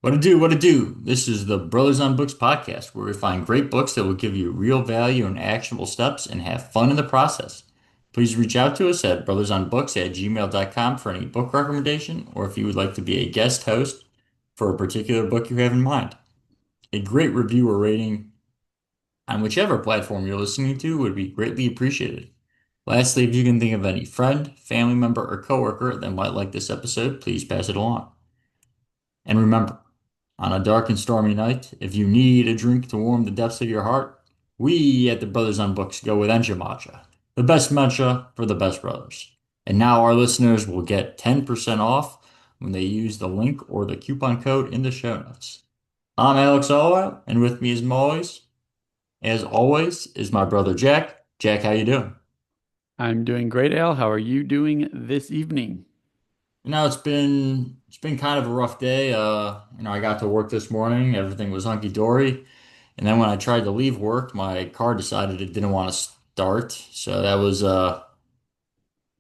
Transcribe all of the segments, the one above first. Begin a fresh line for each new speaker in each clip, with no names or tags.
What to do? What to do? This is the Brothers on Books podcast, where we find great books that will give you real value and actionable steps and have fun in the process. Please reach out to us at brothersonbooks@gmail.com for any book recommendation, or if you would like to be a guest host for a particular book you have in mind. A great review or rating on whichever platform you're listening to would be greatly appreciated. Lastly, if you can think of any friend, family member, or coworker that might like this episode, please pass it along. And remember, on a dark and stormy night, if you need a drink to warm the depths of your heart, we at the Brothers on Books go with Encha Matcha, the best matcha for the best brothers. And now our listeners will get 10% off when they use the link or the coupon code in the show notes. I'm Alex Allwell, and with me as always, is my brother Jack. Jack, how you doing?
I'm doing great, Al. How are you doing this evening?
It's been kind of a rough day. I got to work this morning. Everything was hunky dory. And then when I tried to leave work, my car decided it didn't want to start. So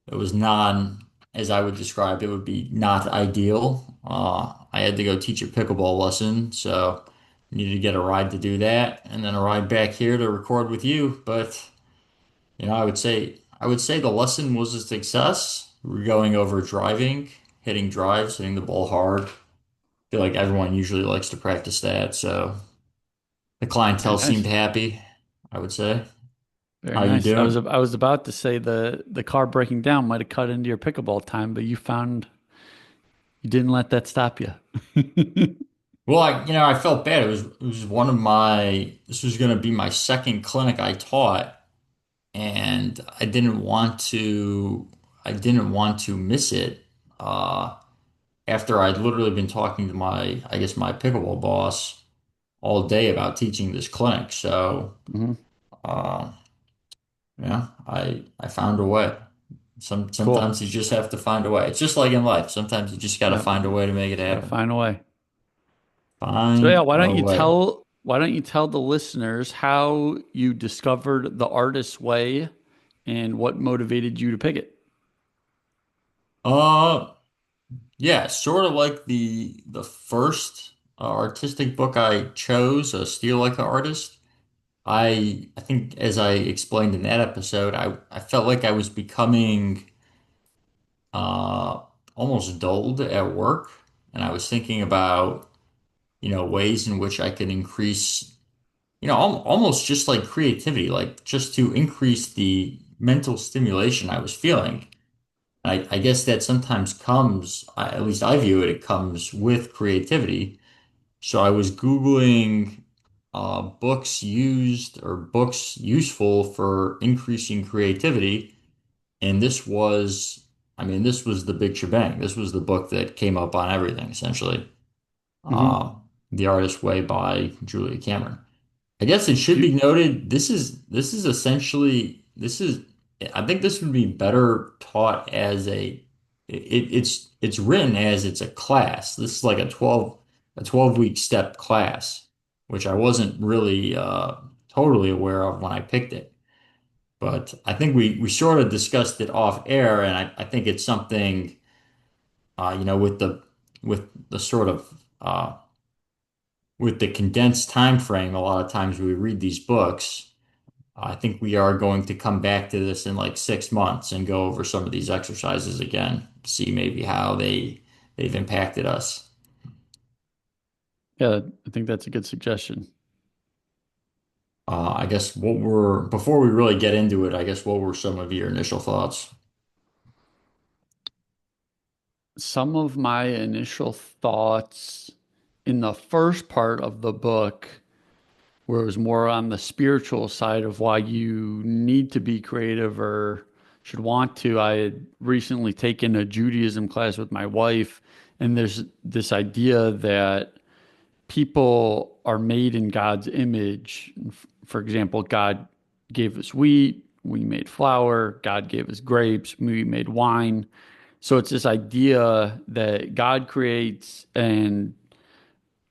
it was non, as I would describe, it would be not ideal. I had to go teach a pickleball lesson, so needed to get a ride to do that, and then a ride back here to record with you. But I would say the lesson was a success. We're going over driving, hitting drives, hitting the ball hard. I feel like everyone usually likes to practice that, so the
Very
clientele seemed
nice.
happy, I would say.
Very
How you
nice. I was
doing?
I was about to say the car breaking down might have cut into your pickleball time, but you didn't let that stop you.
Well, I felt bad. It was one of my this was going to be my second clinic I taught, and I didn't want to miss it. After I'd literally been talking to I guess my pickleball boss all day about teaching this clinic. So,
Hmm.
uh, yeah, I found a way.
Cool.
Sometimes you just have to find a way. It's just like in life. Sometimes you just got to
Yeah,
find a way to make it
got to
happen.
find a way. So yeah,
Find a way.
why don't you tell the listeners how you discovered the artist's way and what motivated you to pick it?
Uh, yeah, sort of like the first artistic book I chose, Steal Like an Artist. I think as I explained in that episode, I felt like I was becoming uh almost dulled at work, and I was thinking about, ways in which I could increase, almost just like creativity, like just to increase the mental stimulation I was feeling. I guess that sometimes comes, at least I view it, it comes with creativity. So I was Googling books used or books useful for increasing creativity. And this was the big shebang. This was the book that came up on everything, essentially.
Hmm.
Uh, The Artist's Way by Julia Cameron. I guess it should
Do
be noted, this is essentially this is I think this would be better taught as it's written as it's a class. This is like a 12 week step class, which I wasn't really totally aware of when I picked it. But I think we sort of discussed it off air, and I think it's something with the sort of with the condensed time frame, a lot of times we read these books. I think we are going to come back to this in like 6 months and go over some of these exercises again, see maybe how they've impacted us.
Yeah, I think that's a good suggestion.
I guess before we really get into it, I guess what were some of your initial thoughts?
Some of my initial thoughts in the first part of the book, where it was more on the spiritual side of why you need to be creative or should want to. I had recently taken a Judaism class with my wife, and there's this idea that people are made in God's image. For example, God gave us wheat, we made flour, God gave us grapes, we made wine. So it's this idea that God creates, and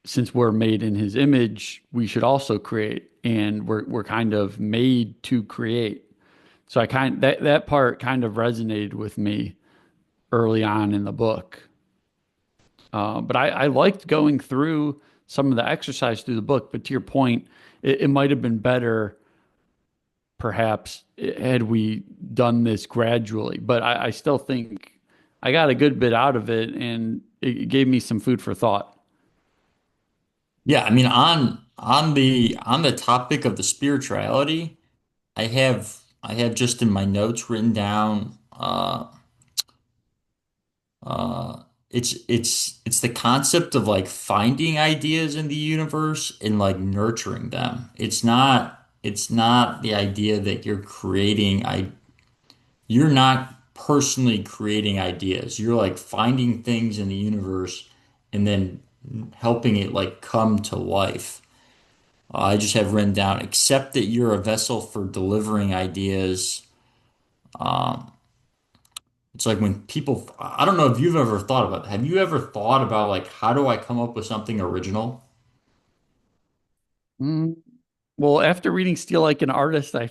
since we're made in his image, we should also create, and we're kind of made to create. So that part kind of resonated with me early on in the book. But I liked going through some of the exercise through the book. But to your point, it might have been better, perhaps, had we done this gradually. But I still think I got a good bit out of it, and it gave me some food for thought.
Yeah, I mean on the topic of the spirituality, I have just in my notes written down uh it's the concept of like finding ideas in the universe and like nurturing them. It's not the idea that you're not personally creating ideas. You're like finding things in the universe and then helping it like come to life. I just have written down, accept that you're a vessel for delivering ideas. Um, it's like when people, I don't know if you've ever thought about, have you ever thought about like, how do I come up with something original?
Mm. Well, after reading Steal Like an Artist, I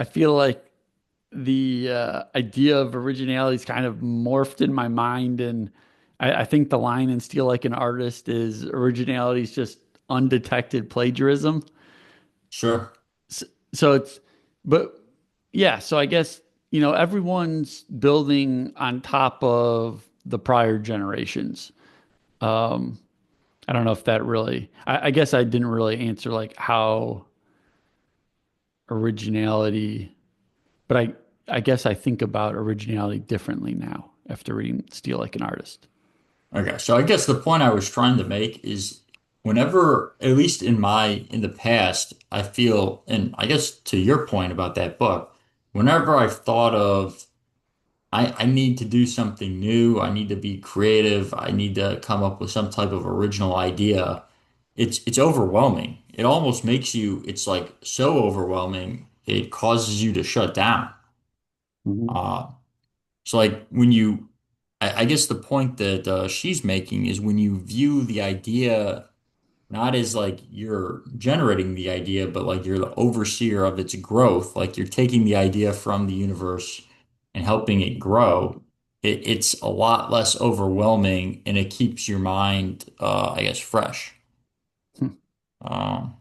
feel like the idea of originality is kind of morphed in my mind, and I think the line in Steal Like an Artist is originality is just undetected plagiarism.
Sure.
So, so it's, but yeah, so I guess, everyone's building on top of the prior generations. Um, I don't know if that really, I guess I didn't really answer like how originality, but I guess I think about originality differently now after reading Steal Like an Artist.
Okay. So I guess the point I was trying to make is whenever, at least in the past, I feel, and I guess to your point about that book, whenever I've thought of I need to do something new. I need to be creative. I need to come up with some type of original idea. It's overwhelming. It almost makes you, it's like so overwhelming, it causes you to shut down.
Mhm.
Uh, so like when you, I guess the point that she's making is when you view the idea not as like you're generating the idea, but like you're the overseer of its growth. Like you're taking the idea from the universe and helping it grow. It's a lot less overwhelming and it keeps your mind, I guess, fresh.
Hmm.
Um,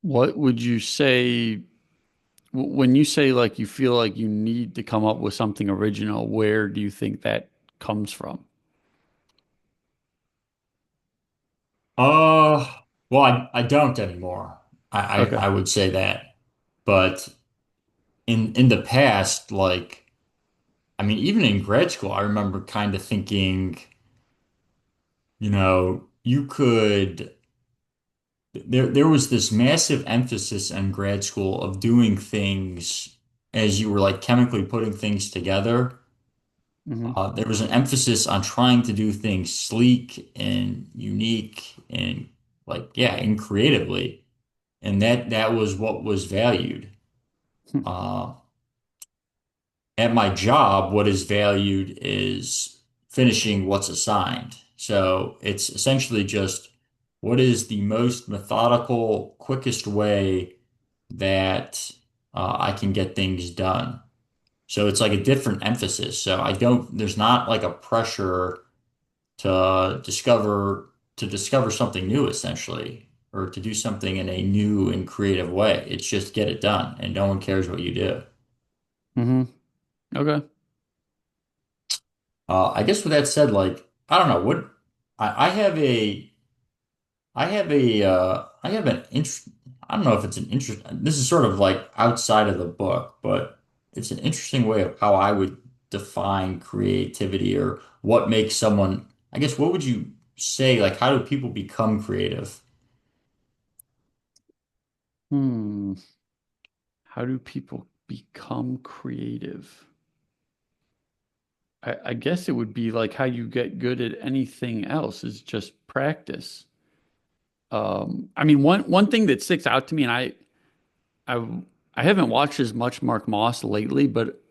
What would you say when you say like you feel like you need to come up with something original, where do you think that comes from?
uh, well, I don't anymore.
Okay.
I would say that. But in the past, like, I mean, even in grad school, I remember kind of thinking, you could. There was this massive emphasis in grad school of doing things as you were like chemically putting things together.
Hmm.
There was an emphasis on trying to do things sleek and unique and like, yeah, and creatively. And that was what was valued. Uh, at my job, what is valued is finishing what's assigned. So it's essentially just what is the most methodical, quickest way that I can get things done. So it's like a different emphasis. So there's not like a pressure to discover something new essentially, or to do something in a new and creative way. It's just get it done and no one cares what you do.
Hmm. Okay.
I guess with that said, like, I don't know, I have an interest, I don't know if it's an interest, this is sort of like outside of the book, but it's an interesting way of how I would define creativity or what makes someone, I guess, what would you say, like, how do people become creative?
Hmm. How do people become creative? I guess it would be like how you get good at anything else is just practice. I mean, one thing that sticks out to me, and I I haven't watched as much Mark Moss lately, but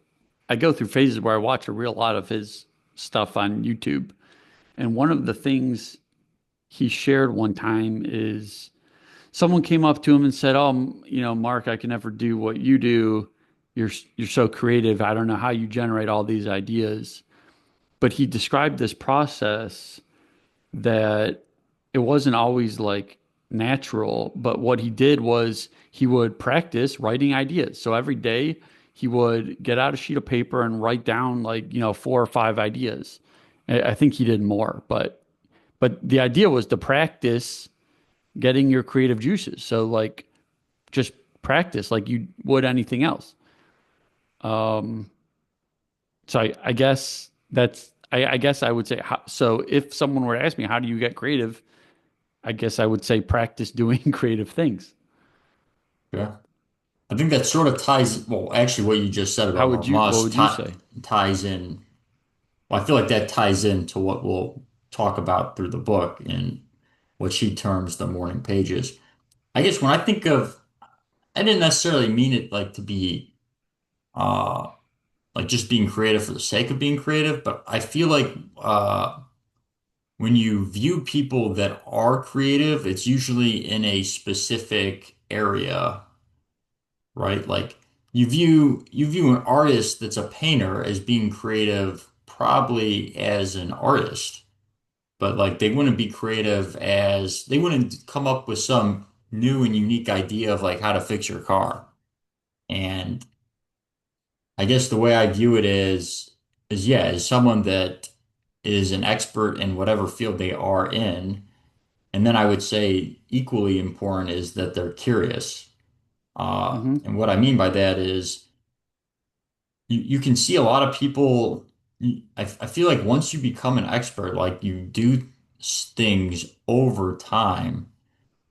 I go through phases where I watch a real lot of his stuff on YouTube. And one of the things he shared one time is someone came up to him and said, "Oh, Mark, I can never do what you do. You're so creative. I don't know how you generate all these ideas." But he described this process. that it wasn't always like natural, but what he did was he would practice writing ideas. So every day he would get out a sheet of paper and write down like, four or five ideas. I think he did more, but the idea was to practice getting your creative juices. So like just practice like you would anything else. Um, so I guess I guess I would say so if someone were to ask me how do you get creative, I guess I would say practice doing creative things.
Yeah. I think that sort of ties, well, actually what you just said
How
about
would you what
Marmas
would you say?
ties in. Well, I feel like that ties into what we'll talk about through the book and what she terms the morning pages. I guess when I think of, I didn't necessarily mean it like to be uh like just being creative for the sake of being creative, but I feel like when you view people that are creative, it's usually in a specific area, right? Like you view an artist that's a painter as being creative probably as an artist, but like they wouldn't be creative as they wouldn't come up with some new and unique idea of like how to fix your car. And I guess the way I view it is yeah, as someone that is an expert in whatever field they are in. And then I would say equally important is that they're curious.
Hmm.
And what I mean by that is you can see a lot of people. I feel like once you become an expert, like you do things over time,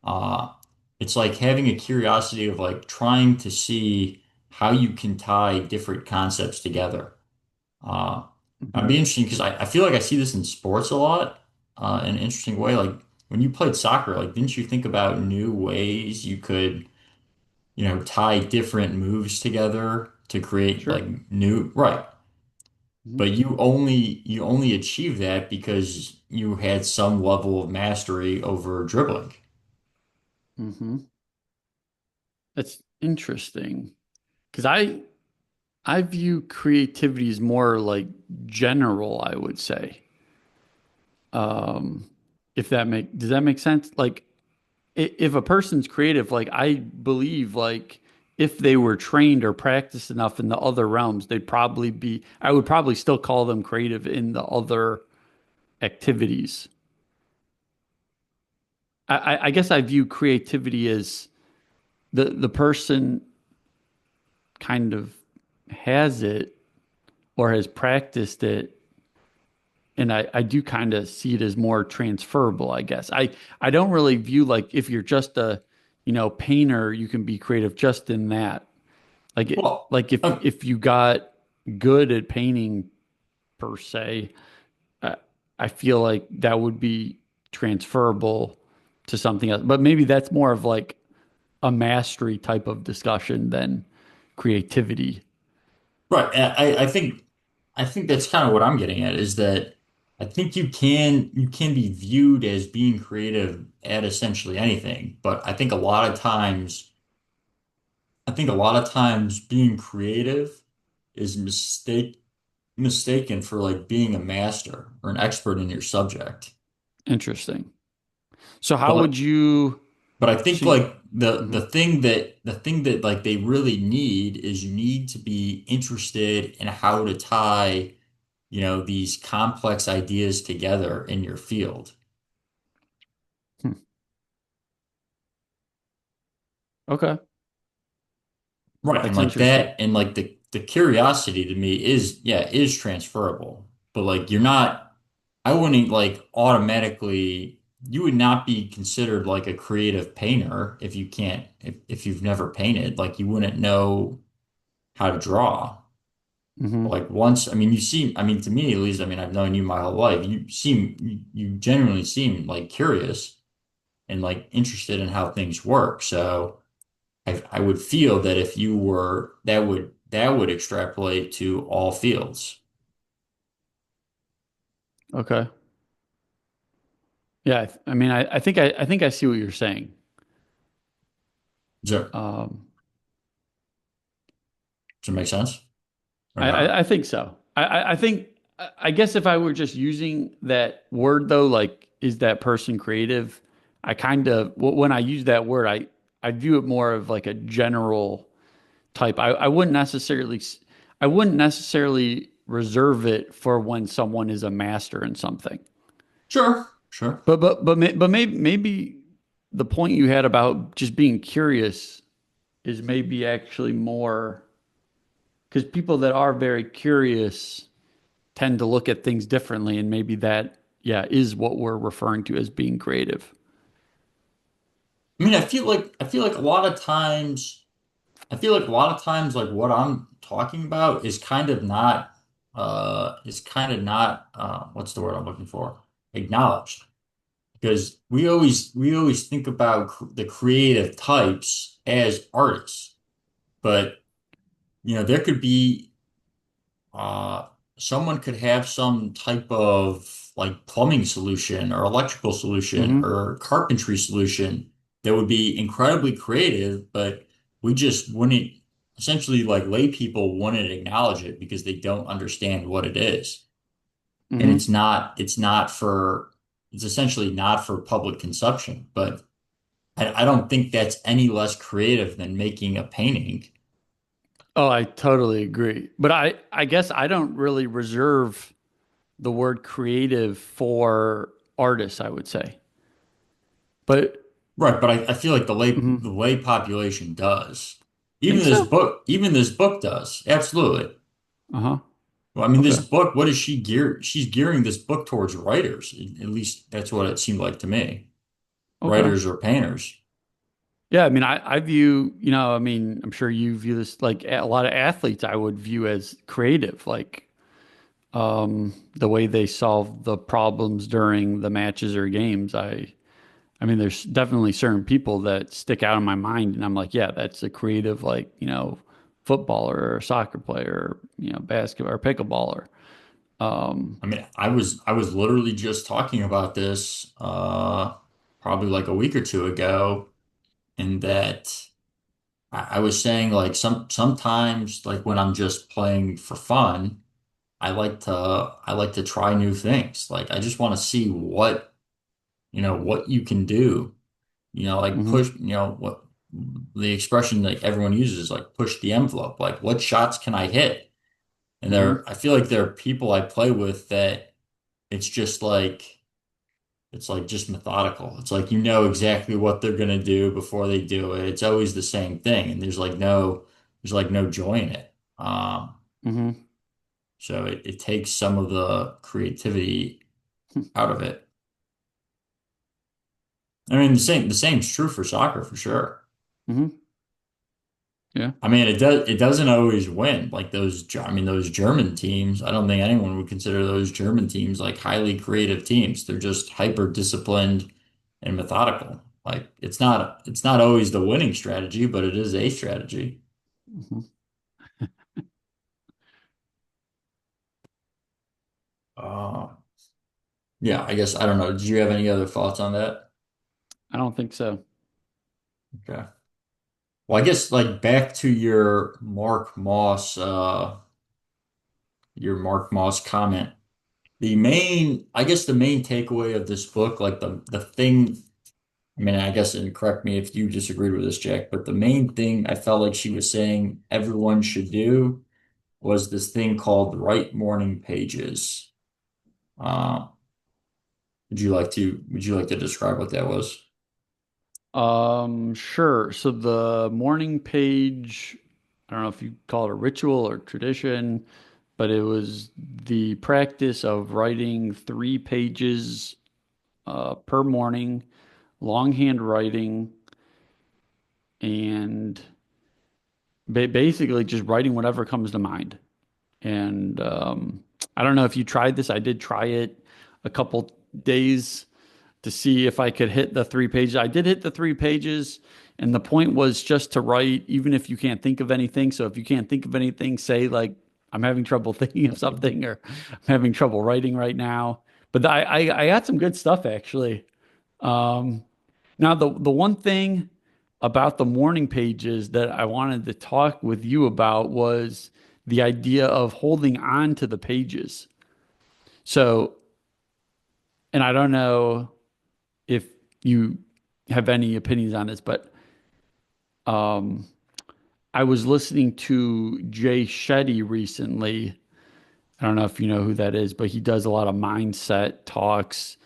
uh, it's like having a curiosity of like trying to see how you can tie different concepts together. Uh, It'd
Hmm.
be interesting because I feel like I see this in sports a lot, in an interesting way. Like when you played soccer, like didn't you think about new ways you could, tie different moves together to create like
Sure.
new, right?
Hmm.
But you only achieve that because you had some level of mastery over dribbling.
Hmm. That's interesting because I view creativity as more like general, I would say. Um, if that make does that make sense? Like if a person's creative, like I believe like if they were trained or practiced enough in the other realms, I would probably still call them creative in the other activities. I guess I view creativity as the person kind of has it or has practiced it. And I do kind of see it as more transferable, I guess. I don't really view like if you're just a, painter, you can be creative just in that.
Well,
Like if you got good at painting per se, I, I feel like that would be transferable to something else. But maybe that's more of like a mastery type of discussion than creativity.
right. And I think that's kind of what I'm getting at is that I think you can be viewed as being creative at essentially anything, but I think a lot of times being creative is mistaken for like being a master or an expert in your subject.
Interesting. So how
But
would you
but I think
see?
like the
Mhm.
the thing that the thing that like they really need is you need to be interested in how to tie, these complex ideas together in your field.
Hmm. Okay,
Right. And
that's
like
interesting.
that and like the curiosity to me is transferable. But like I wouldn't like automatically you would not be considered like a creative painter if you've never painted. Like you wouldn't know how to draw.
Hmm.
Like once, I mean, to me at least, I mean, I've known you my whole life. You genuinely seem like curious and like interested in how things work. So I would feel that if you were, that would extrapolate to all fields.
Okay. Yeah, I mean, I think I see what you're saying.
Does that,
Um,
does that make sense or not?
I think so. I think. I guess if I were just using that word though, like, is that person creative? I kind of, when I use that word, I view it more of like a general type. I wouldn't necessarily reserve it for when someone is a master in something.
Sure, sure.
But maybe the point you had about just being curious is maybe actually more because people that are very curious tend to look at things differently, and maybe that, yeah, is what we're referring to as being creative.
I mean, I feel like a lot of times I feel like a lot of times like what I'm talking about is kind of not what's the word I'm looking for? Acknowledged. Because we always think about the creative types as artists, but you know, there could be uh, someone could have some type of like plumbing solution or electrical solution
Hmm.
or carpentry solution that would be incredibly creative, but we just wouldn't essentially like lay people wouldn't acknowledge it because they don't understand what it is. And
Hmm.
it's not for it's essentially not for public consumption, but I don't think that's any less creative than making a painting.
Oh, I totally agree. But I guess I don't really reserve the word creative for artists, I would say. But
Right, but I feel like
mhm.
the lay population does.
Think so?
Even this book does. Absolutely.
Uh-huh.
Well, I mean, this
Okay.
book, what is she gear? She's gearing this book towards writers. At least that's what it seemed like to me.
Okay.
Writers or painters.
Yeah, I mean, I view, I mean, I'm sure you view this like a lot of athletes I would view as creative, like the way they solve the problems during the matches or games. I mean, there's definitely certain people that stick out in my mind, and I'm like, yeah, that's a creative, like, footballer or soccer player, basketball or pickleballer. Um,
I mean, I was literally just talking about this probably like a week or two ago, in that I was saying like sometimes like when I'm just playing for fun. I like to try new things. Like I just want to see what, you know, what you can do. You know, like
mhm,
push, you know, what the expression that everyone uses is like push the envelope. Like what shots can I hit? And
mhm,
I feel like there are people I play with that it's just like it's like just methodical. It's like you know exactly what they're gonna do before they do it. It's always the same thing, and there's like no joy in it.
mhm.
So it takes some of the creativity out of it. I mean, the same's true for soccer for sure.
Mhm. Yeah.
I mean, it doesn't always win like I mean, those German teams. I don't think anyone would consider those German teams like highly creative teams. They're just hyper disciplined and methodical. Like it's not always the winning strategy, but it is a strategy.
Mhm.
Uh, yeah, I guess I don't know. Did you have any other thoughts on that?
I don't think so.
Okay. Well, I guess like back to your Mark Moss comment. I guess the main takeaway of this book, like the thing, I mean, I guess, and correct me if you disagreed with this, Jack, but the main thing I felt like she was saying everyone should do was this thing called Right Morning Pages. Uh, would you like to describe what that was?
Sure. So the morning page, I don't know if you call it a ritual or tradition, but it was the practice of writing 3 pages per morning, longhand writing, and basically just writing whatever comes to mind. And I don't know if you tried this. I did try it a couple days to see if I could hit the 3 pages. I did hit the 3 pages, and the point was just to write, even if you can't think of anything. So if you can't think of anything, say like, I'm having trouble thinking of something, or I'm having trouble writing right now. But I got some good stuff actually. Um, Now the one thing about the morning pages that I wanted to talk with you about was the idea of holding on to the pages. So, and I don't know if you have any opinions on this, but um, I was listening to Jay Shetty recently. I don't know if you know who that is, but he does a lot of mindset talks.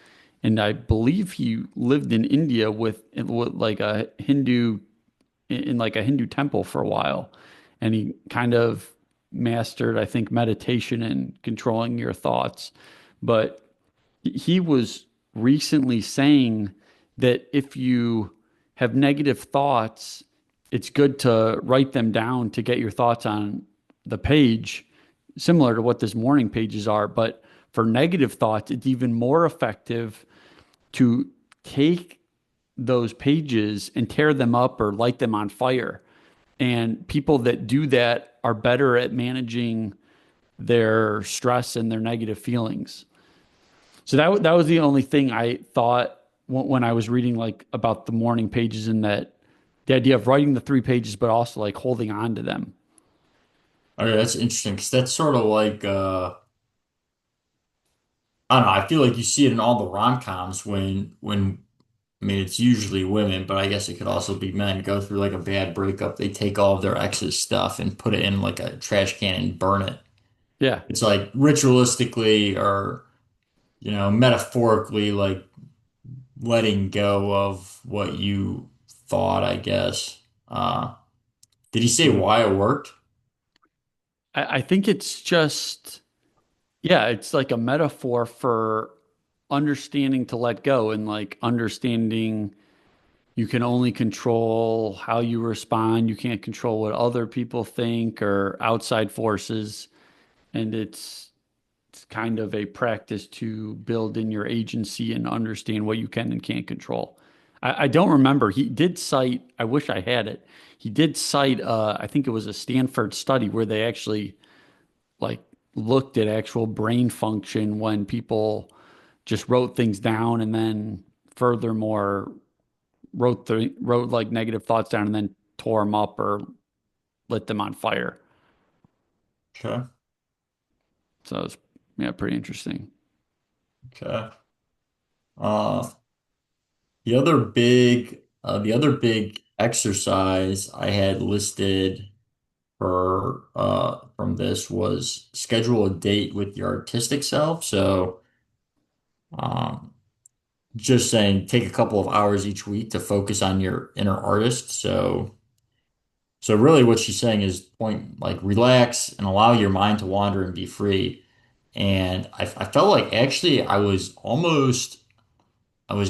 And I believe he lived in India with like a Hindu in like a Hindu temple for a while. And he kind of mastered, I think, meditation and controlling your thoughts. But he was recently saying that if you have negative thoughts, it's good to write them down to get your thoughts on the page, similar to what this morning pages are. But for negative thoughts, it's even more effective to take those pages and tear them up or light them on fire. And people that do that are better at managing their stress and their negative feelings. So that was the only thing I thought when I was reading like about the morning pages and that the idea of writing the 3 pages, but also like holding on to them.
Okay, that's interesting because that's sort of like I don't know. I feel like you see it in all the rom-coms when I mean it's usually women, but I guess it could also be men go through like a bad breakup. They take all of their ex's stuff and put it in like a trash can and burn it.
Yeah.
It's like ritualistically or metaphorically like letting go of what you thought, I guess. Uh, did he say
Mhm.
why it worked?
I think it's just, yeah, it's like a metaphor for understanding to let go and like understanding you can only control how you respond. You can't control what other people think or outside forces. And it's kind of a practice to build in your agency and understand what you can and can't control. I don't remember. He did cite, I wish I had it. He did cite, I think it was a Stanford study where they actually like looked at actual brain function when people just wrote things down and then furthermore wrote like negative thoughts down and then tore them up or lit them on fire.
Okay.
So it's yeah, pretty interesting.
Okay. Uh, the other big exercise I had listed for from this was schedule a date with your artistic self. So, um, just saying, take a couple of hours each week to focus on your inner artist. So really what she's saying is point like relax and allow your mind to wander and be free. And I felt like actually I was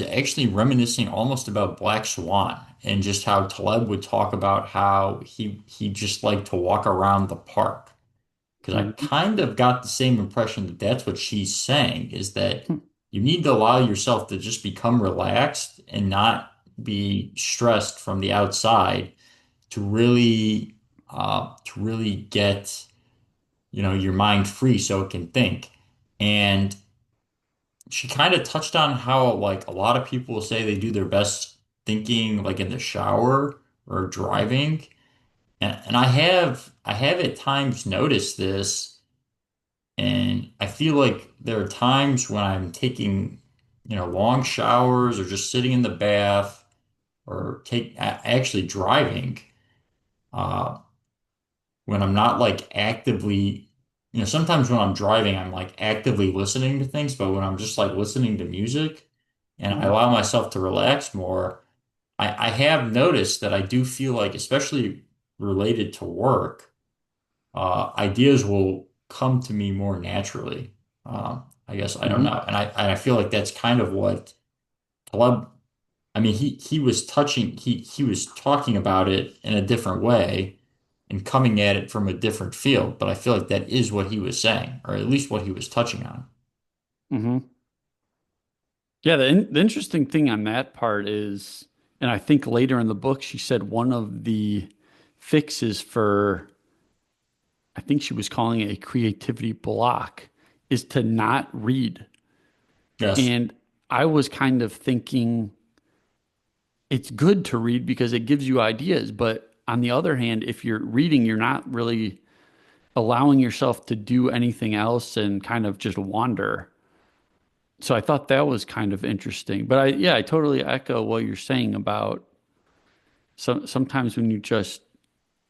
actually reminiscing almost about Black Swan and just how Taleb would talk about how he just liked to walk around the park. Because I
Mhm.
kind of got the same impression that that's what she's saying is that you need to allow yourself to just become relaxed and not be stressed from the outside to really get your mind free so it can think. And she kind of touched on how like a lot of people say they do their best thinking like in the shower or driving. And I have at times noticed this, and I feel like there are times when I'm taking long showers or just sitting in the bath or actually driving. Uh, when I'm not like actively, sometimes when I'm driving, I'm like actively listening to things, but when I'm just like listening to music and I
Mhm.
allow myself to relax more, I have noticed that I do feel like, especially related to work, ideas will come to me more naturally. I guess I don't
Mhm.
know. And I feel like that's kind of what Taleb, I mean, he was he was talking about it in a different way and coming at it from a different field, but I feel like that is what he was saying, or at least what he was touching on.
Mhm. Yeah, the interesting thing on that part is, and I think later in the book, she said one of the fixes for, I think she was calling it a creativity block, is to not read.
Yes.
And I was kind of thinking it's good to read because it gives you ideas. But on the other hand, if you're reading, you're not really allowing yourself to do anything else and kind of just wander. So I thought that was kind of interesting. But yeah, I totally echo what you're saying about sometimes when you just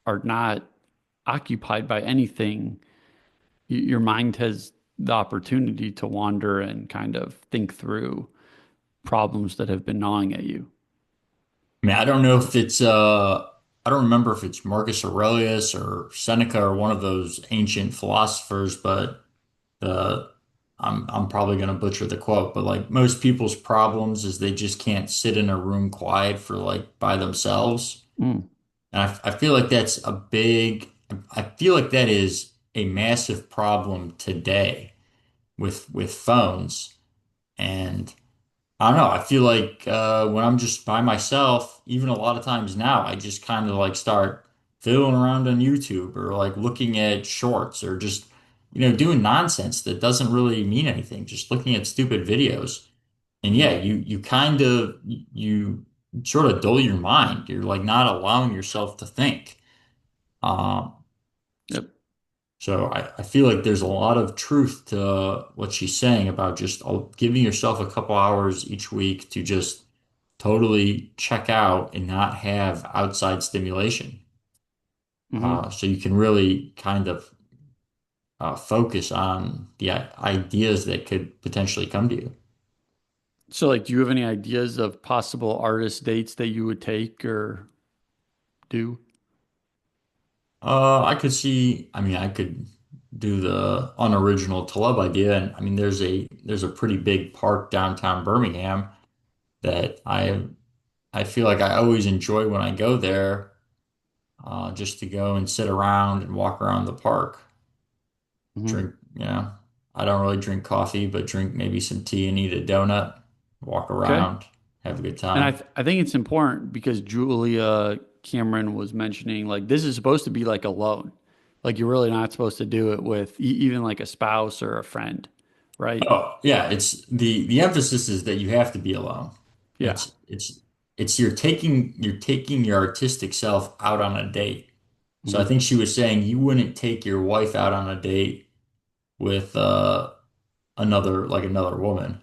are not occupied by anything, your mind has the opportunity to wander and kind of think through problems that have been gnawing at you.
I mean, I don't know if it's I don't remember if it's Marcus Aurelius or Seneca or one of those ancient philosophers, but the I'm probably gonna butcher the quote, but like most people's problems is they just can't sit in a room quiet for like by themselves.
Mm,
And I feel like that's a big, I feel like that is a massive problem today with phones. And I don't know. I feel like when I'm just by myself, even a lot of times now, I just kind of like start fiddling around on YouTube or like looking at shorts or just, doing nonsense that doesn't really mean anything, just looking at stupid videos. And yeah,
mm,
you kind of you sort of dull your mind. You're like not allowing yourself to think. Um,
yep.
so I feel like there's a lot of truth to what she's saying about just giving yourself a couple hours each week to just totally check out and not have outside stimulation.
Hmm.
So you can really kind of focus on the ideas that could potentially come to you.
So, like, do you have any ideas of possible artist dates that you would take or do?
I could see, I mean, I could do the unoriginal Taleb idea. And I mean, there's a pretty big park downtown Birmingham that I feel like I always enjoy when I go there, just to go and sit around and walk around the park,
Hmm.
drink, I don't really drink coffee, but drink maybe some tea and eat a donut, walk
Okay.
around, have a good
And
time.
I think it's important because Julia Cameron was mentioning like this is supposed to be like alone. Like you're really not supposed to do it with even like a spouse or a friend, right?
Oh, yeah, it's the emphasis is that you have to be alone.
Yeah.
It's you're taking your artistic self out on a date. So I
Hmm.
think she was saying you wouldn't take your wife out on a date with another woman.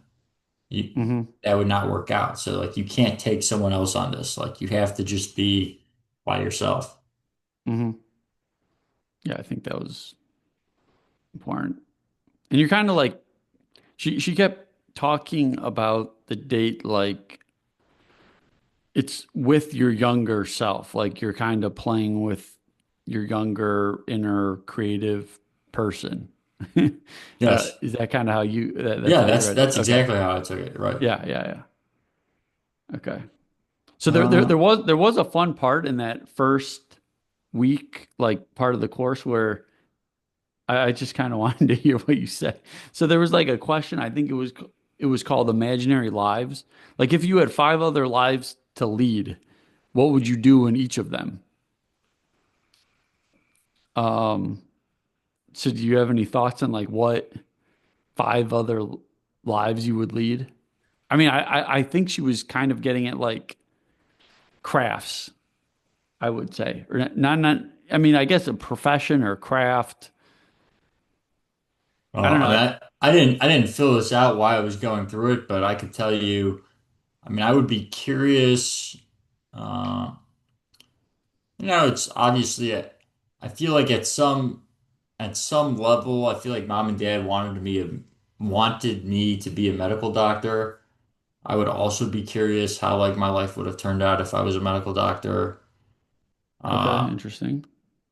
You,
Hmm.
that would not work out. So like you can't take someone else on this. Like you have to just be by yourself.
Hmm. Yeah, I think that was important. And you're kind of like she kept talking about the date like it's with your younger self, like you're kind of playing with your younger inner creative person.
Yes.
Is that kind of how that's
Yeah,
how you
that's
read it?
that's
Okay.
exactly how I took it. Right.
Yeah, yeah, yeah. Okay. So
Uh,
there was a fun part in that first week, like part of the course where I just kind of wanted to hear what you said. So there was like a question, I think it was called Imaginary Lives. Like if you had five other lives to lead, what would you do in each of them? Um, so do you have any thoughts on like what five other lives you would lead? I mean, I think she was kind of getting at like crafts, I would say, or not. I mean, I guess a profession or craft. I don't
I mean,
know.
I didn't fill this out while I was going through it, but I could tell you, I mean, I would be curious. Uh, it's obviously, I feel like at some level, I feel like mom and dad wanted me to be a medical doctor. I would also be curious how like my life would have turned out if I was a medical doctor.
Okay,
Uh,
interesting.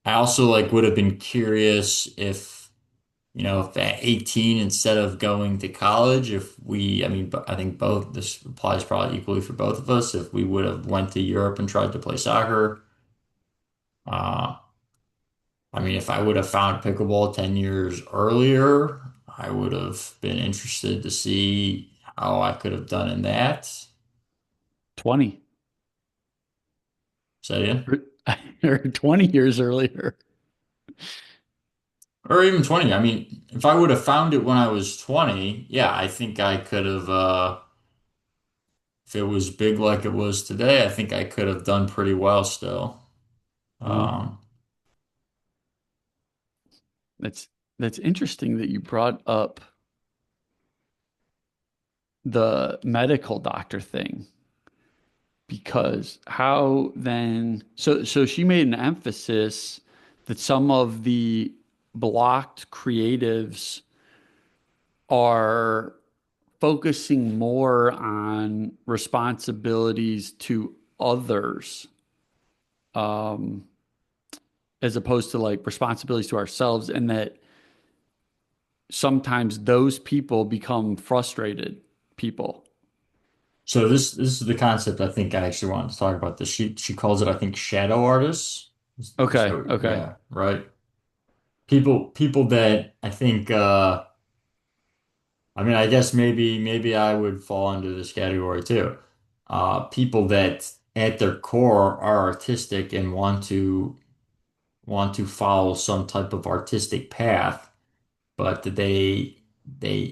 I also like would have been curious if at 18 instead of going to college, I mean, I think both this applies probably equally for both of us, if we would have went to Europe and tried to play soccer. Uh, I mean, if I would have found pickleball 10 years earlier, I would have been interested to see how I could have done in that.
20
Say
or, or 20 years earlier.
or even 20. I mean, if I would have found it when I was 20, yeah, I think I could have, if it was big like it was today, I think I could have done pretty well still.
Uh,
Um,
that's interesting that you brought up the medical doctor thing because how then so she made an emphasis that some of the blocked creatives are focusing more on responsibilities to others, um, as opposed to like responsibilities to ourselves, and that sometimes those people become frustrated people.
So this is the concept I think I actually wanted to talk about. This she calls it, I think, shadow artists.
Okay,
So
okay.
yeah, right. People that I think I mean, I guess maybe I would fall into this category too. People that at their core are artistic and want to follow some type of artistic path, but they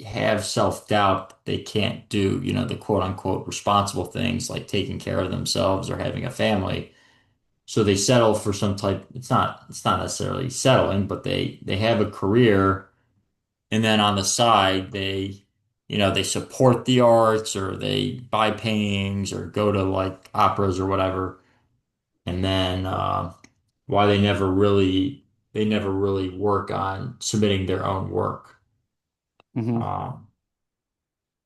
have self-doubt they can't do, the quote unquote responsible things like taking care of themselves or having a family. So they settle for some type, it's not necessarily settling, but they have a career, and then on the side they support the arts, or they buy paintings or go to like operas or whatever. And then why they never really work on submitting their own work.
Hmm.
Um,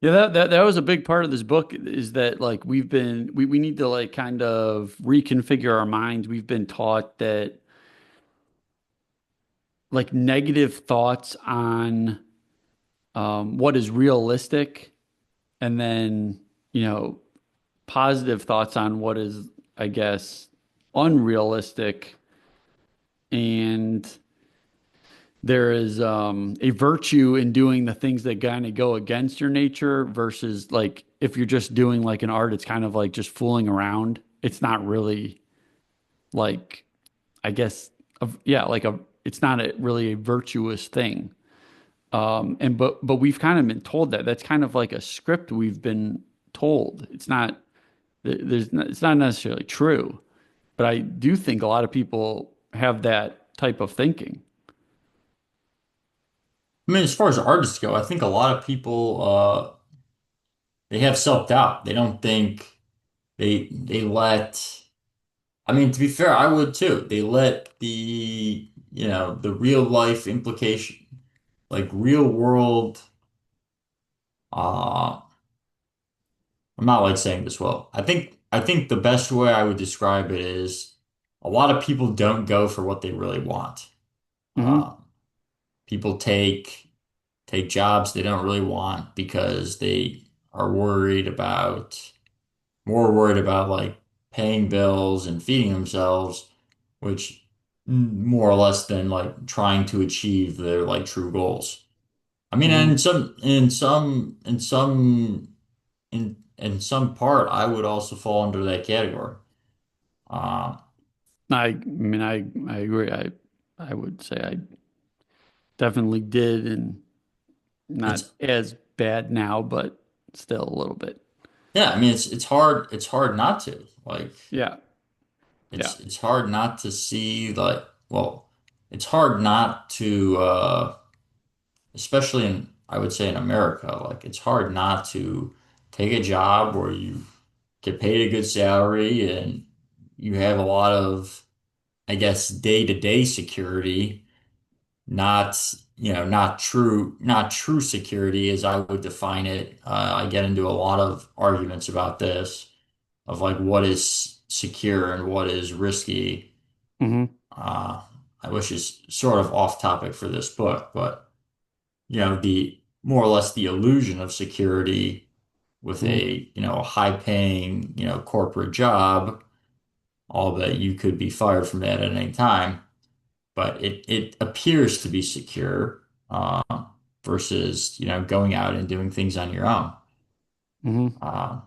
Yeah, that was a big part of this book is that like we need to like kind of reconfigure our minds. We've been taught that like negative thoughts on what is realistic and then, you know, positive thoughts on what is, I guess, unrealistic. And there is a virtue in doing the things that kind of go against your nature versus like if you're just doing like an art, it's kind of like just fooling around. It's not really like, I guess, yeah, it's not really a virtuous thing. And but we've kind of been told that that's kind of like a script we've been told. It's not, it's not necessarily true, but I do think a lot of people have that type of thinking.
I mean, as far as artists go, I think a lot of people they have self-doubt. They don't think they let I mean, to be fair, I would too. They let the real life implication, like real world, uh I'm not like saying this well. I think the best way I would describe it is a lot of people don't go for what they really want.
Hmm.
Uh, People take jobs they don't really want because they are more worried about like paying bills and feeding themselves, which more or less than like trying to achieve their like true goals. I mean, and
Hmm.
in some part, I would also fall under that category. Uh,
I mean, I agree. I would say I definitely did, and not
it's
as bad now, but still a little bit.
Yeah, I mean, it's hard not to like.
Yeah, yeah.
It's hard not to see like, well, it's hard not to especially in, I would say, in America, like it's hard not to take a job where you get paid a good salary and you have a lot of, I guess, day-to-day security, not, not true security as I would define it. I get into a lot of arguments about this, of like what is secure and what is risky.
Hmm.
Uh, I wish it's sort of off topic for this book, but the more or less the illusion of security with
Hmm.
a high paying, corporate job, all that you could be fired from that at any time, but it appears to be secure, uh, versus, going out and doing things on your own.
Hmm.
Uh,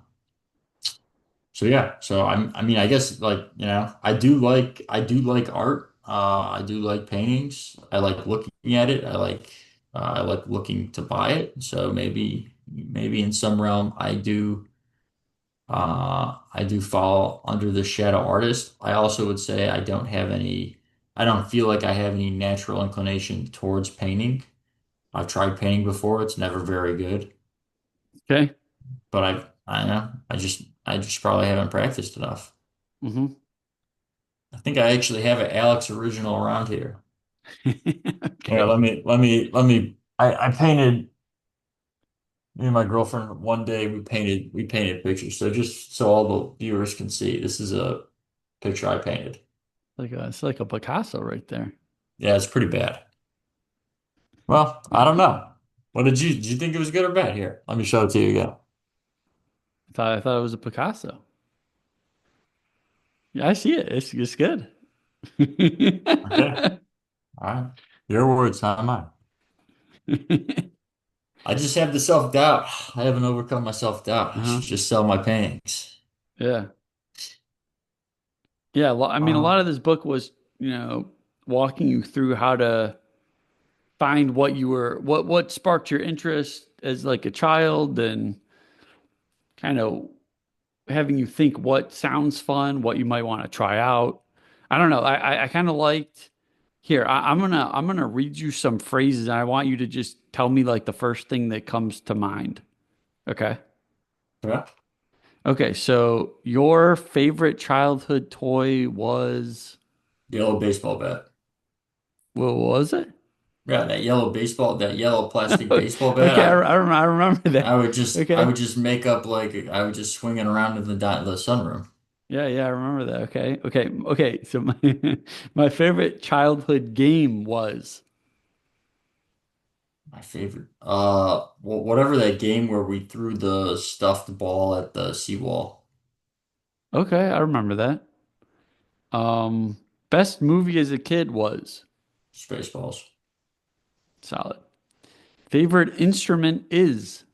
so yeah, so I mean, I guess like, I do like art. I do like paintings. I like looking at it. I like looking to buy it. So maybe in some realm I do fall under the shadow artist. I also would say I don't feel like I have any natural inclination towards painting. I've tried painting before. It's never very good.
Okay.
but I don't know. I just probably haven't practiced enough.
Hmm.
I think I actually have an Alex original around here. Yeah,
Okay.
I painted me and my girlfriend one day we painted pictures. So just so all the viewers can see, this is a picture I painted.
It's like a Picasso right there.
Yeah, it's pretty bad. Well, I
Yeah.
don't know. Did you think it was good or bad? Here, let me show it to you again.
I thought it was a Picasso. Yeah, I see it. It's good.
Okay. All right. Your words, not mine. I just have the self-doubt. I haven't overcome my self-doubt. I
Uh-huh.
should just sell my paintings.
Yeah. Yeah. I mean, a
Uh,
lot of this book was, you know, walking you through how to find what sparked your interest as like a child and kind of having you think what sounds fun, what you might want to try out. I don't know. I kind of liked here. I'm gonna read you some phrases and I want you to just tell me like the first thing that comes to mind. Okay.
yeah.
Okay, so your favorite childhood toy was
Yellow baseball bat.
what was it?
Yeah, that yellow plastic baseball
Okay,
bat.
I remember
I
that.
would just I
Okay.
would just make up like I would just swing it around in the sunroom.
Yeah, yeah, I remember that. Okay. Okay. Okay. So my my favorite childhood game was.
My favorite. Whatever that game where we threw the stuffed ball at the seawall.
Okay, I remember that. Um, best movie as a kid was
Spaceballs.
solid. Favorite instrument is.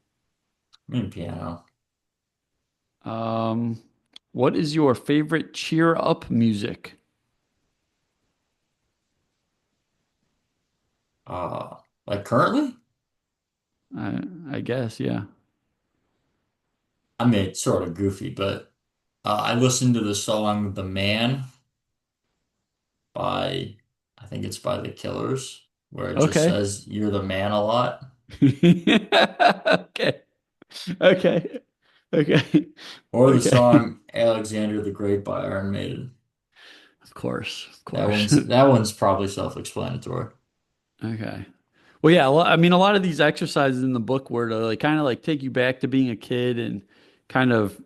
I mean piano.
Um, what is your favorite cheer up music?
Like currently?
I guess, yeah.
I mean it's sort of goofy, but I listened to the song "The Man" by I think it's by The Killers, where it just
Okay.
says "You're the man" a lot,
Okay. Okay. Okay.
or the
Okay.
song "Alexander the Great" by Iron Maiden.
Of course. Of
That
course.
one's that one's probably self-explanatory.
Okay. Well, yeah, I mean, a lot of these exercises in the book were to like kind of like take you back to being a kid and kind of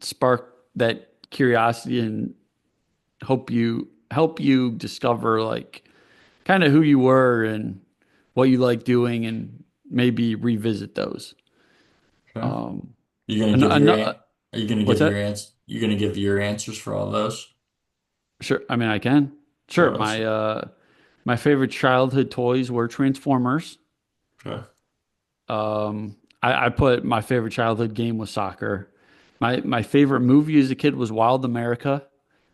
spark that curiosity and help you discover like kind of who you were and what you like doing and maybe revisit those.
Okay.
Um,
You gonna
an,
give
an,
your an Are you gonna
what's
give your
that?
ans You gonna give your answers for all those?
Sure. I mean, I can. Sure.
Show
My
us.
my favorite childhood toys were Transformers.
Okay.
I put my favorite childhood game was soccer. My favorite movie as a kid was Wild America.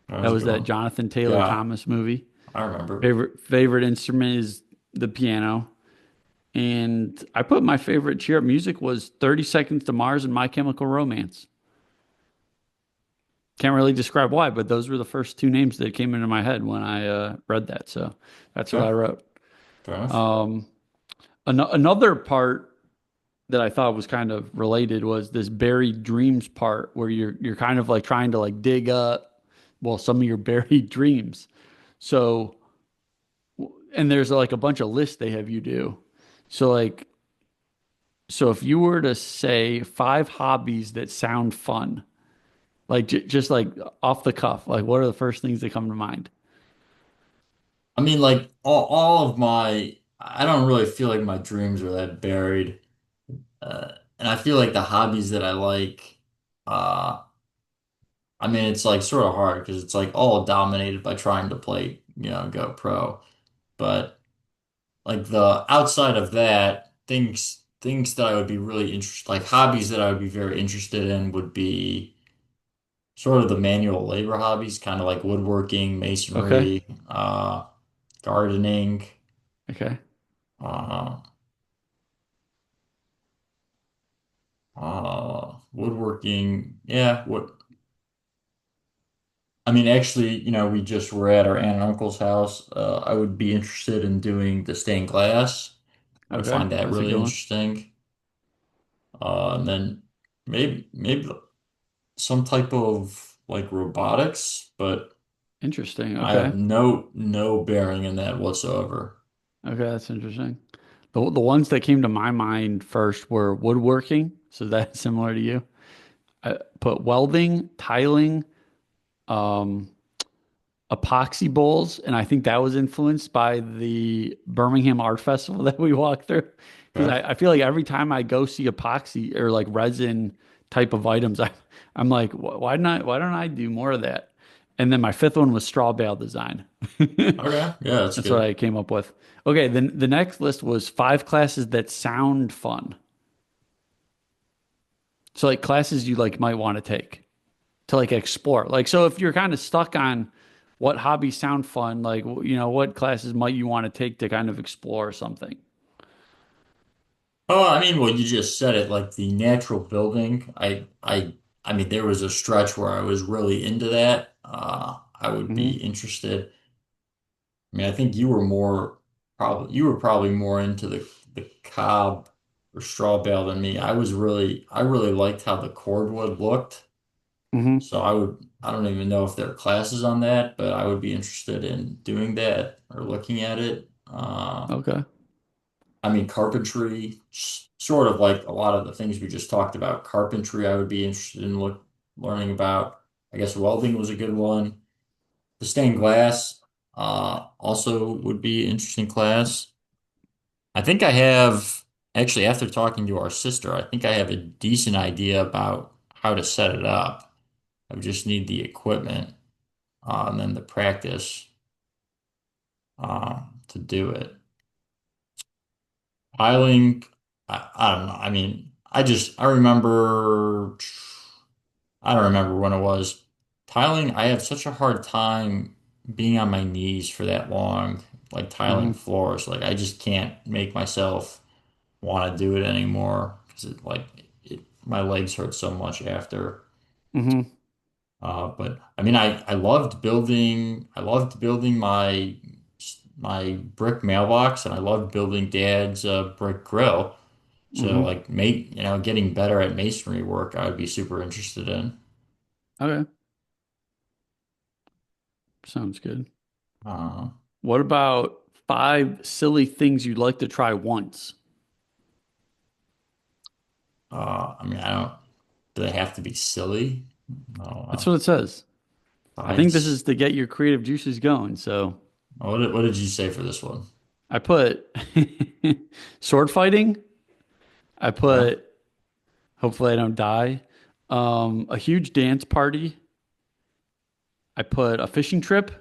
That
That
was a
was
good
that
one.
Jonathan Taylor
Yeah,
Thomas movie.
I remember.
Favorite instrument is the piano. And I put my favorite cheer up music was 30 Seconds to Mars and My Chemical Romance. Can't really describe why, but those were the first two names that came into my head when I read that. So that's what I
Okay.
wrote.
Fair enough.
Um, another part that I thought was kind of related was this buried dreams part where you're kind of like trying to like dig up well some of your buried dreams. So and there's like a bunch of lists they have you do. So like so if you were to say five hobbies that sound fun, like just like off the cuff, like what are the first things that come to mind?
I mean, like all of I don't really feel like my dreams are that buried. And I feel like the hobbies that I like, uh, I mean, it's like sort of hard because it's like all dominated by trying to play, go pro. But like the outside of that, things that I would be really interested, like hobbies that I would be very interested in would be sort of the manual labor hobbies, kind of like woodworking,
Okay.
masonry, gardening,
Okay.
uh, woodworking. Yeah, what I mean, actually, we just were at our aunt and uncle's house. I would be interested in doing the stained glass. I would
Okay.
find that
That's a
really
good one.
interesting. And then maybe some type of like robotics, but
Interesting.
I have
Okay.
no bearing in that whatsoever.
Okay, that's interesting. The ones that came to my mind first were woodworking, so that's similar to you. I put welding, tiling, um, epoxy bowls, and I think that was influenced by the Birmingham Art Festival that we walked through. Because
Okay.
I feel like every time I go see epoxy or like resin type of items, I'm like, why don't I do more of that? And then my fifth one was straw bale design.
Okay. Yeah, that's
That's what
good.
I came up with. Okay, then the next list was five classes that sound fun. So like classes you like might want to take to like explore. Like so if you're kind of stuck on what hobbies sound fun, like what classes might you want to take to kind of explore something?
Oh, I mean, well, you just said it, like the natural building. I mean, there was a stretch where I was really into that. I would be
Hmm.
interested. I mean, I think you were probably more into the cob or straw bale than me. I really liked how the cordwood looked.
Hmm.
So I don't even know if there are classes on that, but I would be interested in doing that or looking at it.
Okay.
I mean, carpentry, sort of like a lot of the things we just talked about. Carpentry, I would be interested in learning about. I guess welding was a good one. The stained glass, also would be an interesting class. I think I have, actually, after talking to our sister, I think I have a decent idea about how to set it up. I would just need the equipment, and then the practice, to do it. Piling, I don't know. I mean, I don't remember when it was. Tiling, I have such a hard time being on my knees for that long, like tiling
Hmm.
floors. Like I just can't make myself want to do it anymore because my legs hurt so much after.
Hmm.
But I mean, I loved building my brick mailbox, and I loved building Dad's brick grill. So
Hmm.
like getting better at masonry work, I would be super interested in.
Okay. Sounds good.
Uh,
What about five silly things you'd like to try once?
I mean, I don't. Do they have to be silly? I don't
That's
know.
what it says. I think this
Fights.
is to get your creative juices going. So
What did you say for this one?
I put sword fighting. I
Okay.
put hopefully I don't die. A huge dance party. I put a fishing trip.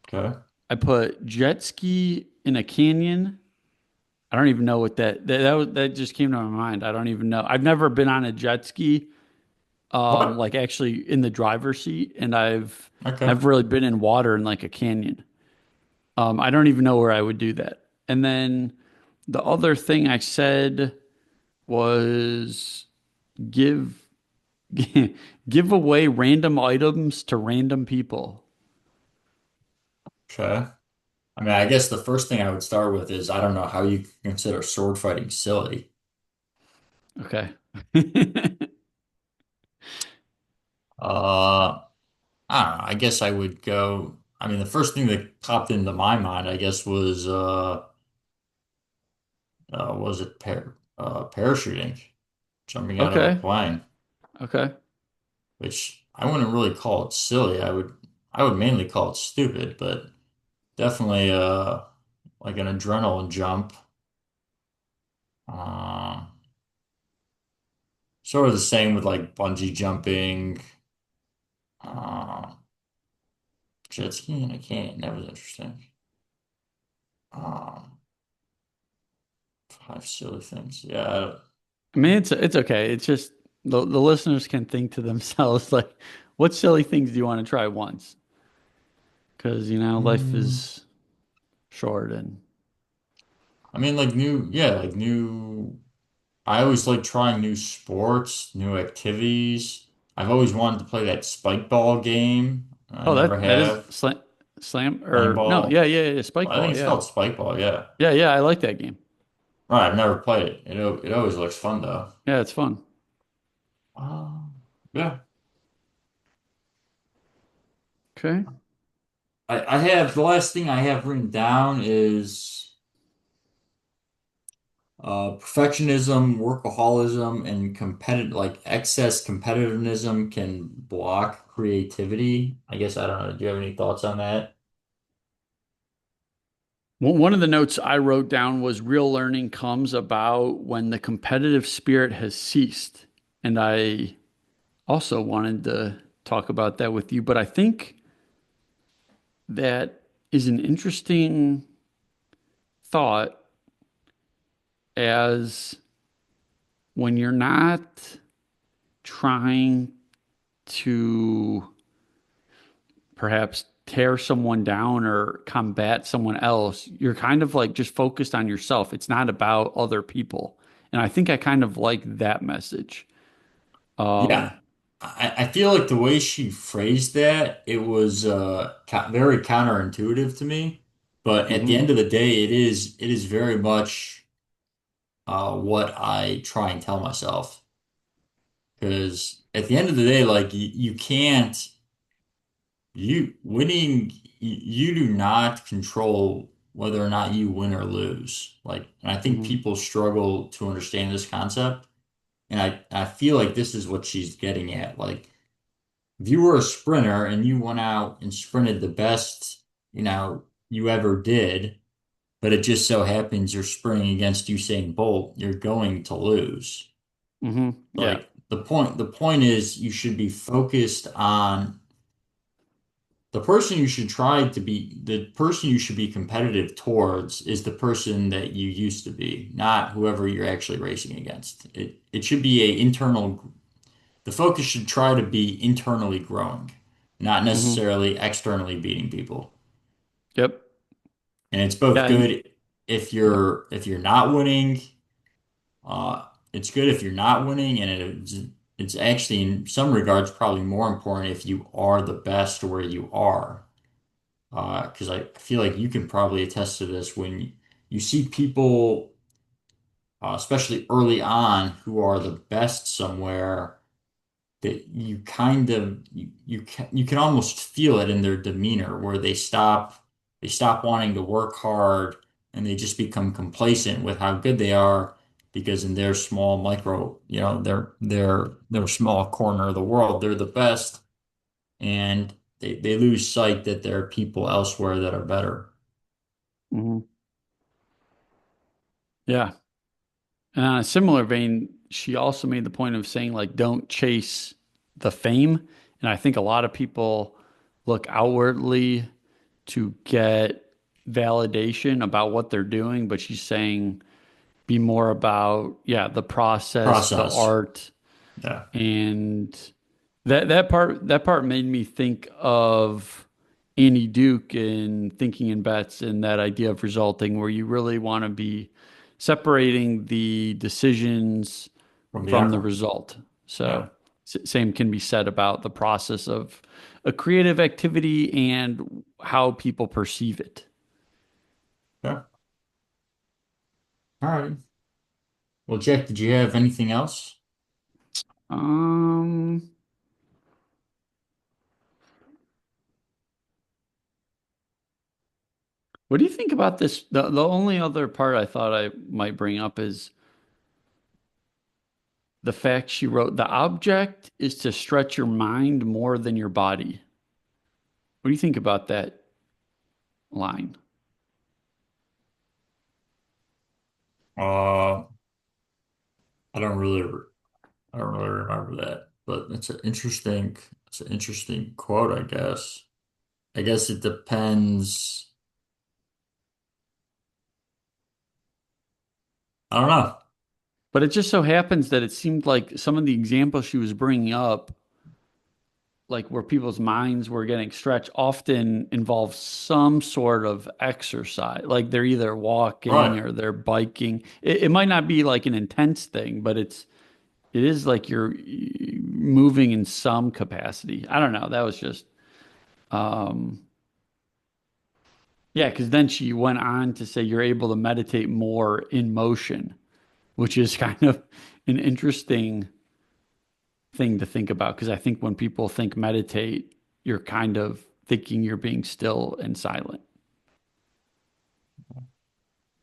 Okay.
I put jet ski in a canyon. I don't even know what that just came to my mind. I don't even know. I've never been on a jet ski,
What?
like actually in the driver's seat, and I've
Okay.
never really been in water in like a canyon. I don't even know where I would do that. And then the other thing I said was give give away random items to random people.
Okay. I mean, I guess the first thing I would start with is I don't know how you can consider sword fighting silly.
Okay.
I don't know. I guess I would go. I mean, the first thing that popped into my mind, I guess, was it parachuting, jumping out of a
Okay.
plane,
Okay.
which I wouldn't really call it silly. I would mainly call it stupid, but definitely like an adrenaline jump. Uh, Sort of the same with like bungee jumping, uh, jet skiing. I can't. That was interesting. Um, Five silly things. Yeah.
I mean, it's okay. It's just the listeners can think to themselves like, what silly things do you want to try once? Because life
Mm,
is short and
I mean, like yeah, like new. I always like trying new sports, new activities. I've always wanted to play that spike ball game. I
oh
never
that is
have.
slam
Slam
or no,
ball.
yeah, spike
I think
ball,
it's
yeah.
called spike ball. Yeah.
Yeah, I like that game.
Right. I've never played it. It always looks fun though.
Yeah, it's fun.
Uh, yeah.
Okay.
I have the last thing I have written down is perfectionism, workaholism, and competitive like excess competitiveness can block creativity. I guess I don't know. Do you have any thoughts on that?
Well, one of the notes I wrote down was real learning comes about when the competitive spirit has ceased. And I also wanted to talk about that with you, but I think that is an interesting thought as when you're not trying to perhaps tear someone down or combat someone else, you're kind of like just focused on yourself. It's not about other people. And I think I kind of like that message. Um,
Yeah. I feel like the way she phrased that, it was very counterintuitive to me. But at the
mhm,
end of the day, it is very much what I try and tell myself. Because at the end of the day, like you can't you winning you do not control whether or not you win or lose. Like, and I think
mhm,
people struggle to understand this concept. And I feel like this is what she's getting at. Like, if you were a sprinter and you went out and sprinted the best, you ever did, but it just so happens you're sprinting against Usain Bolt, you're going to lose.
yeah.
Like the point is you should be focused on the person you should be competitive towards is the person that you used to be, not whoever you're actually racing against. It should be the focus should try to be internally growing, not
Mhm,
necessarily externally beating people.
yep.
And it's both
Yeah. And
good if
go ahead.
you're not winning. It's good if you're not winning, and it's actually in some regards probably more important if you are the best where you are. Because I feel like you can probably attest to this when you see people, especially early on, who are the best somewhere, that you kind of you can almost feel it in their demeanor where they stop wanting to work hard and they just become complacent with how good they are because in their small micro, their small corner of the world, they're the best and they lose sight that there are people elsewhere that are better.
Mhm, yeah. And on a similar vein, she also made the point of saying, like, don't chase the fame. And I think a lot of people look outwardly to get validation about what they're doing, but she's saying be more about, yeah, the process, the
Process.
art,
Yeah.
and that part made me think of Annie Duke in Thinking in Bets and that idea of resulting, where you really want to be separating the decisions
From the
from the
effort.
result.
Yeah.
So same can be said about the process of a creative activity and how people perceive it.
Yeah. All right. Well, Jack, did you have anything else?
Um, what do you think about this? The only other part I thought I might bring up is the fact she wrote the object is to stretch your mind more than your body. What do you think about that line?
Uh, I don't really, I don't really remember that, but it's an interesting quote, I guess. I guess it depends. I don't know.
But it just so happens that it seemed like some of the examples she was bringing up, like where people's minds were getting stretched, often involve some sort of exercise. Like they're either walking
Right.
or they're biking. It might not be like an intense thing, but it is like you're moving in some capacity. I don't know. That was just um yeah, because then she went on to say you're able to meditate more in motion, which is kind of an interesting. thing to think about because I think when people think meditate, you're kind of thinking you're being still and silent,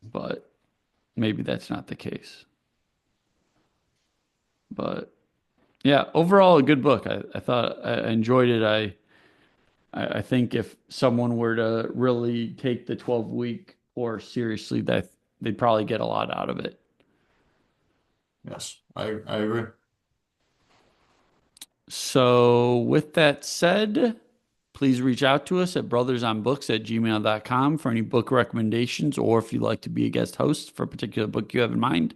but maybe that's not the case. But yeah, overall a good book. I thought I enjoyed it. I think if someone were to really take the 12-week course seriously, that they'd probably get a lot out of it.
Yes, I agree.
So, with that said, please reach out to us at brothersonbooks@gmail.com for any book recommendations or if you'd like to be a guest host for a particular book you have in mind.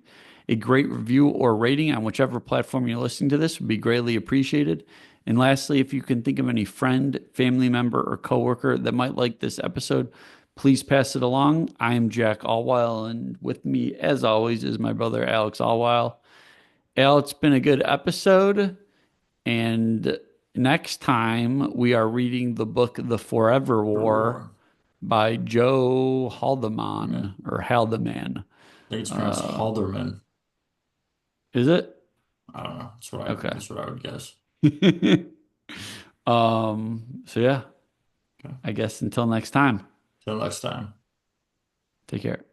A great review or rating on whichever platform you're listening to this would be greatly appreciated. And lastly, if you can think of any friend, family member, or coworker that might like this episode, please pass it along. I am Jack Allweil, and with me, as always, is my brother Alex Allweil. Al, it's been a good episode. And next time we are reading the book The Forever
For
War
war.
by Joe
Yeah.
Haldeman or Haldeman.
I think it's pronounced
Uh,
Halderman.
is it?
I don't know.
Okay.
That's what I would guess.
So yeah,
Okay.
I guess until next time,
Till next time.
take care.